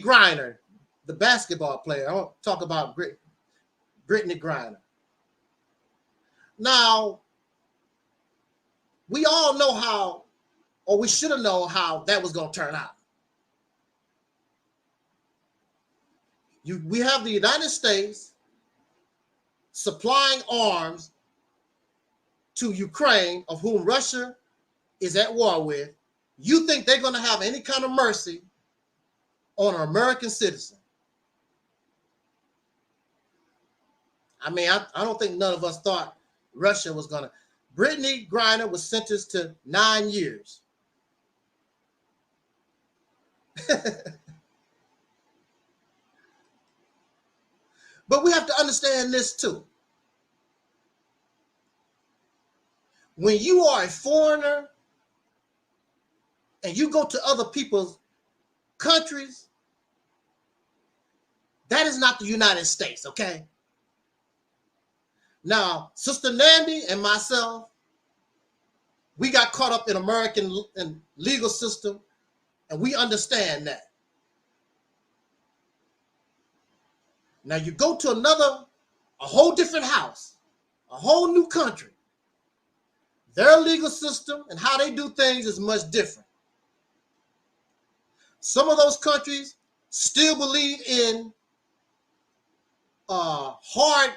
Griner, the basketball player. I want to talk about Britney Griner. Now, we all know how, or we should have known how that was going to turn out. We have the United States supplying arms to Ukraine, of whom Russia is at war with. You think they're going to have any kind of mercy on an American citizen? I mean, I don't think none of us thought Russia was going to. Britney Griner was sentenced to 9 years. But we have to understand this too. When you are a foreigner and you go to other people's countries, that is not the United States, okay? Now, Sister Nandy and myself, we got caught up in American legal system, and we understand that. Now, you go to a whole different house, a whole new country. Their legal system and how they do things is much different. Some of those countries still believe in hard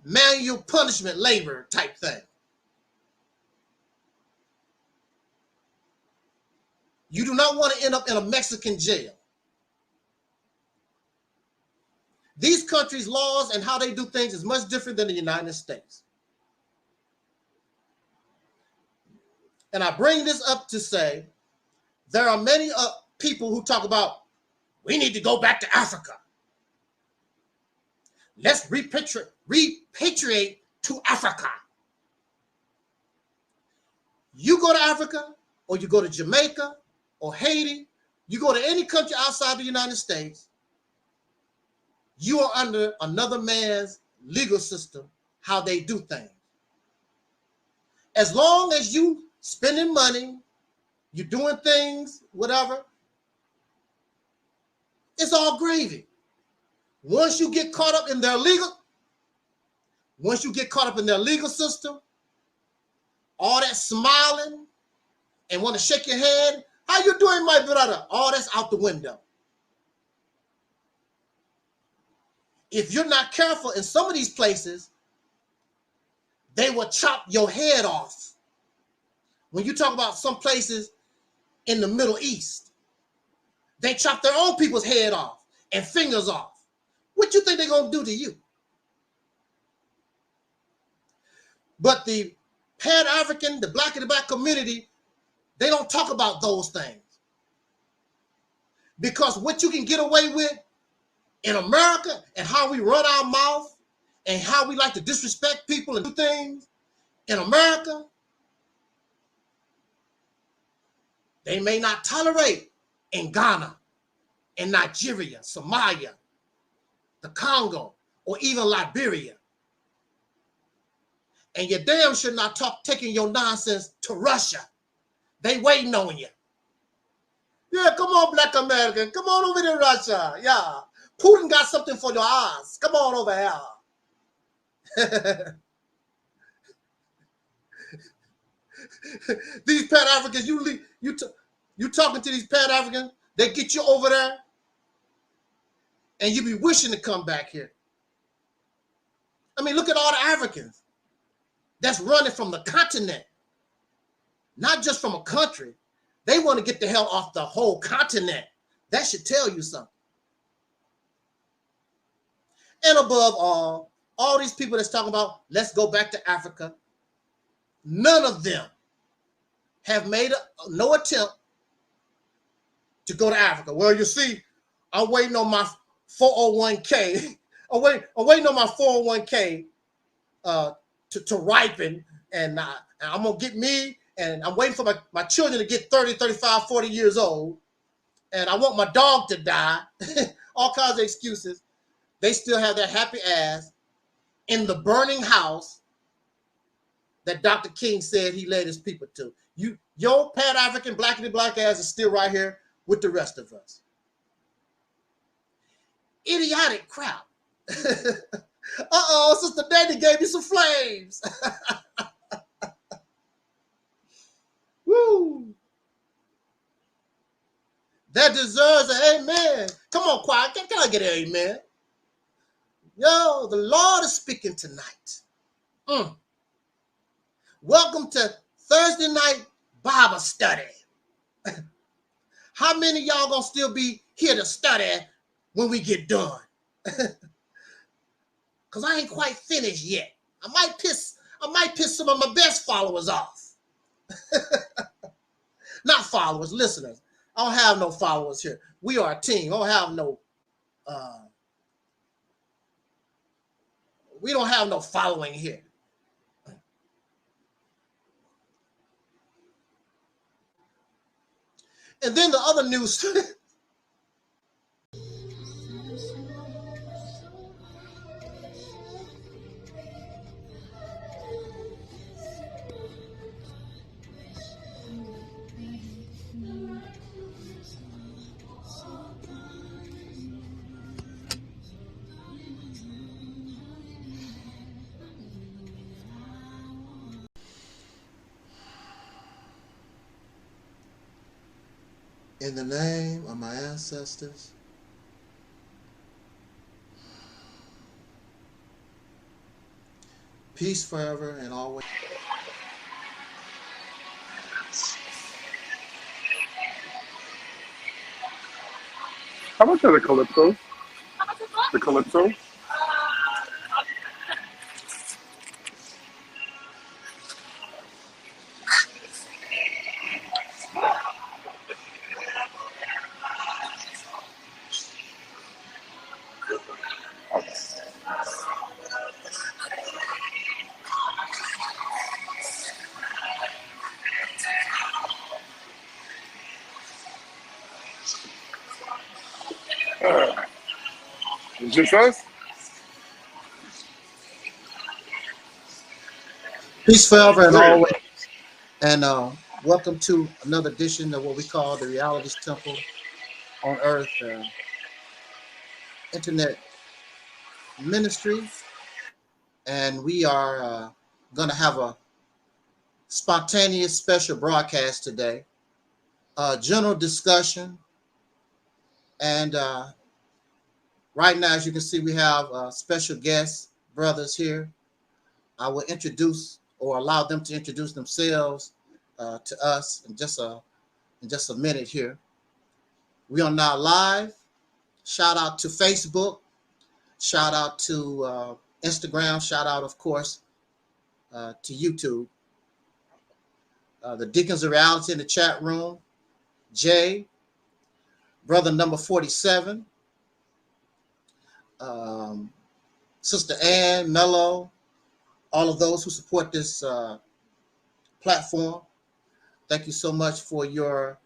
manual punishment labor type thing. You do not want to end up in a Mexican jail. These countries' laws and how they do things is much different than the United States. And I bring this up to say there are many people who talk about, we need to go back to Africa. Let's repatriate to Africa. You go to Africa, or you go to Jamaica, or Haiti, you go to any country outside the United States, you are under another man's legal system, how they do things. As long as you spending money, you're doing things, whatever, it's all gravy. Once you get caught up in their legal system, all that smiling and want to shake your head, how you doing, my brother? All that's out the window. If you're not careful in some of these places, they will chop your head off. When you talk about some places in the Middle East, they chop their own people's head off and fingers off. What you think they're going to do to you? But the Pan-African, the black and the black community, they don't talk about those things. Because what you can get away with in America and how we run our mouth and how we like to disrespect people and do things in America, they may not tolerate in Ghana, in Nigeria, Somalia, the Congo, or even Liberia. And you damn sure not taking your nonsense to Russia. They waiting on you. Yeah, come on, Black American. Come on over to Russia. Yeah. Putin got something for your ass. Come on over here. These Pan-Africans, you talking to these Pan-Africans, they get you over there, and you be wishing to come back here. I mean, look at all the Africans that's running from the continent, not just from a country. They want to get the hell off the whole continent. That should tell you something. And above all these people that's talking about, let's go back to Africa, none of them have made no attempt to go to Africa. Well, you see, I'm waiting on my 401k. I'm waiting on my 401k to ripen, and I'm going to get me, and I'm waiting for my children to get 30, 35, 40 years old, and I want my dog to die. All kinds of excuses. They still have their happy ass in the burning house that Dr. King said he led his people to. Your Pan-African black and black ass is still right here with the rest of us. idiotic crap. Uh-oh, Sister Danny gave me some flames. Woo! That deserves an amen. Come on, choir. Can I get an amen? Yo, the Lord is speaking tonight. Welcome to Thursday night Bible study. How many of y'all gonna still be here to study when we get done? Because I ain't quite finished yet. I might piss some of my best followers off. Not followers, listeners. I don't have no followers here. We are a team. I don't have no we don't have no following here. And then the other news. In the name of my ancestors, peace forever and always. How much are the Calypsos? The Calypso? Just us? Peace forever and always. And welcome to another edition of what we call the Realities Temple on Earth Internet Ministry. And we are going to have a spontaneous special broadcast today. General discussion. And right now, as you can see, we have special guest brothers here. I will introduce or allow them to introduce themselves to us in just a minute here. We are now live. Shout out to Facebook. Shout out to Instagram. Shout out, of course, to YouTube. The Deacons of Reality in the chat room. Jay, brother number 47. Sister Ann, Mello, all of those who support this platform. Thank you so much for your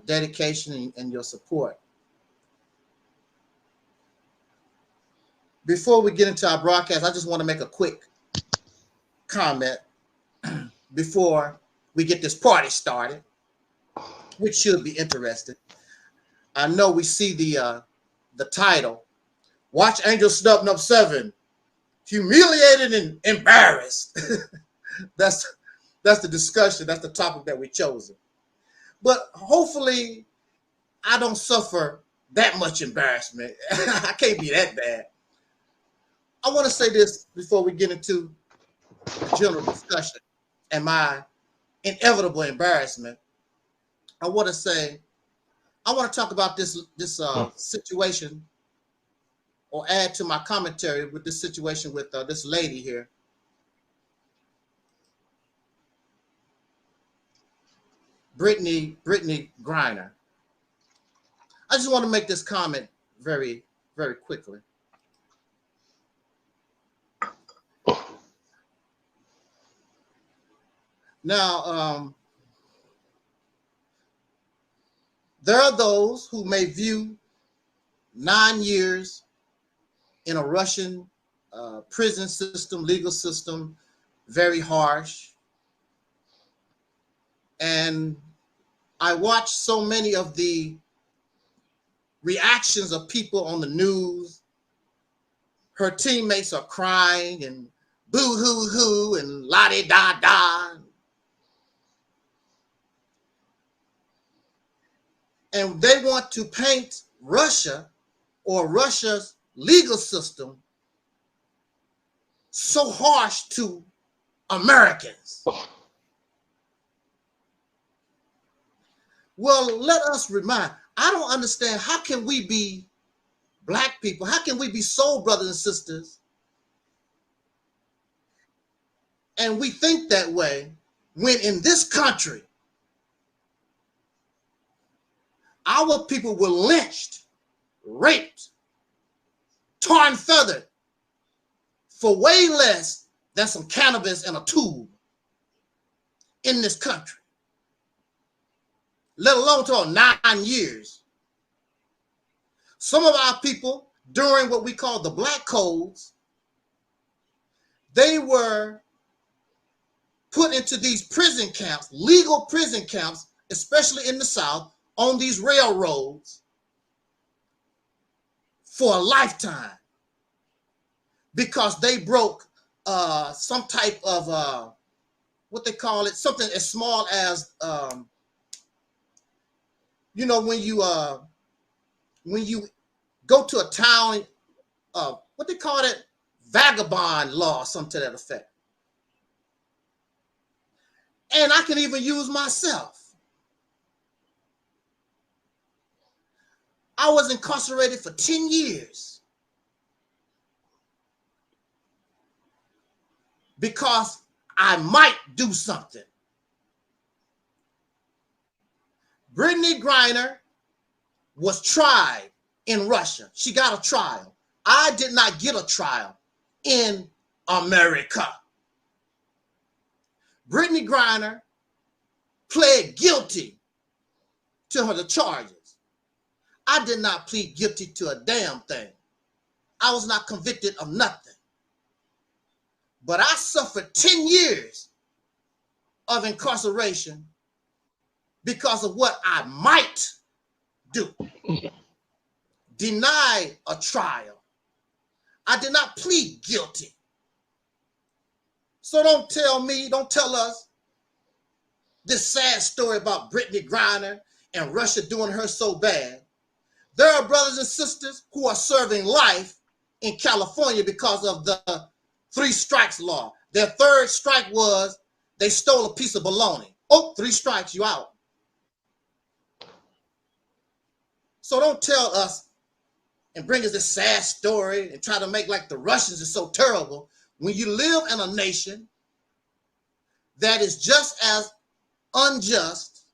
dedication and your support. Before we get into our broadcast, I just want to make a quick comment before we get this party started, which should be interesting. I know we see the title, Watch Angel Snub Nub 7, Humiliated and Embarrassed. That's the discussion. That's the topic that we chosen. But hopefully I don't suffer that much embarrassment. I can't be that bad. I want to say this before we get into the general discussion and my inevitable embarrassment. I want to talk about this situation, or add to my commentary with this situation with this lady here. Britney Griner. I just want to make this comment very, very quickly. Now, there are those who may view 9 years in a Russian prison system, legal system, very harsh. And I watched so many of the reactions of people on the news. Her teammates are crying and boo-hoo-hoo and la-di-da-da. And they want to paint Russia or Russia's legal system so harsh to Americans. Well, let us remind, I don't understand, how can we be black people, how can we be soul brothers and sisters, and we think that way, when in this country, our people were lynched, raped, torn and feathered for way less than some cannabis and a tube in this country, let alone till 9 years. Some of our people, during what we call the black codes, they were put into these prison camps, legal prison camps, especially in the South, on these railroads for a lifetime because they broke some type of what they call it, something as small as you know, when you go to a town, what they call it, vagabond law, something to that effect. And I can even use myself. I was incarcerated for 10 years because I might do something. Britney Griner was tried in Russia. She got a trial. I did not get a trial in America. Britney Griner pled guilty to the charges. I did not plead guilty to a damn thing. I was not convicted of nothing. But I suffered 10 years of incarceration because of what I might do. Denied a trial. I did not plead guilty. So don't tell us this sad story about Britney Griner and Russia doing her so bad. There are brothers and sisters who are serving life in California because of the 3 strikes law. Their 3rd strike was they stole a piece of bologna. Oh, 3 strikes, you out. So don't tell us and bring us this sad story and try to make like the Russians are so terrible when you live in a nation that is just as unjust,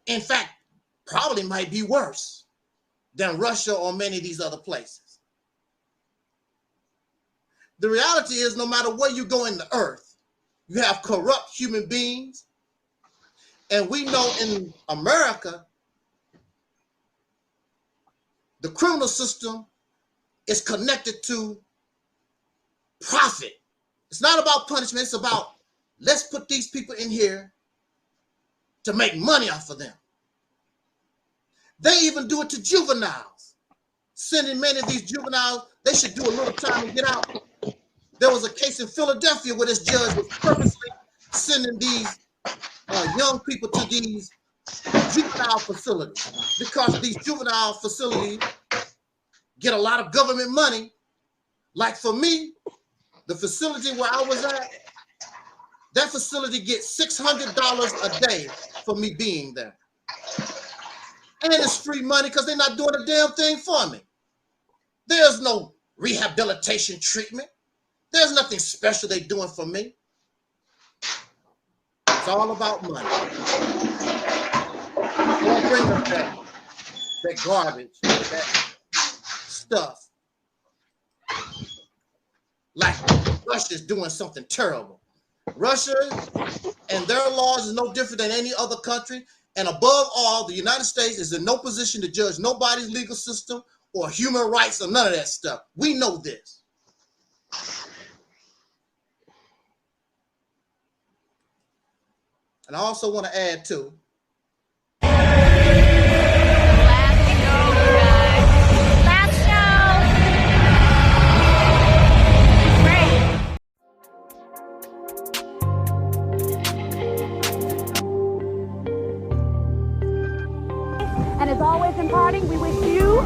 in fact, probably might be worse than Russia or many of these other places. The reality is, no matter where you go in the earth, you have corrupt human beings. And we know in America, the criminal system is connected to profit. It's not about punishment. It's about, let's put these people in here to make money off of them. They even do it to juveniles, sending many of these juveniles, they should do a little time and get out. There was a case in Philadelphia where this judge was purposely sending these young people to these juvenile facilities because these juvenile facilities get a lot of government money. Like for me, the facility where I was at, that facility gets $600 a day for me being there. And it's free money because they're not doing a damn thing for me. There's no rehabilitation treatment. There's nothing special they're doing for me. It's all about money. Don't bring up that garbage, that stuff. Like Russia's doing something terrible. Russia and their laws is no different than any other country. And above all, the United States is in no position to judge nobody's legal system or human rights or none of that stuff. We know this. And I also want to add too. morning. We wish you.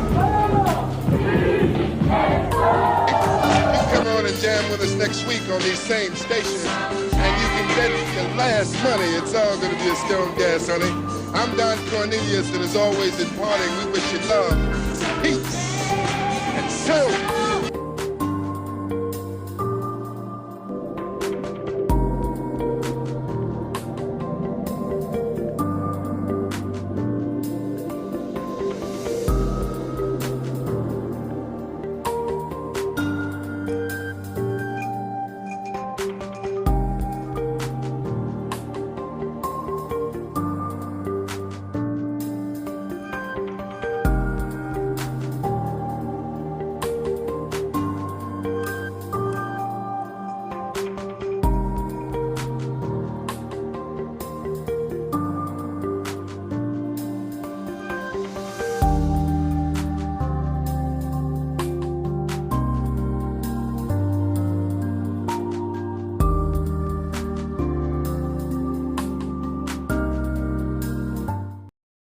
Come on and jam with us next week on these same stations, and you can bet your last money it's all going to be a Stone Gas, honey. I'm Don Cornelius, and as always in parting, we wish you love, peace, and sound.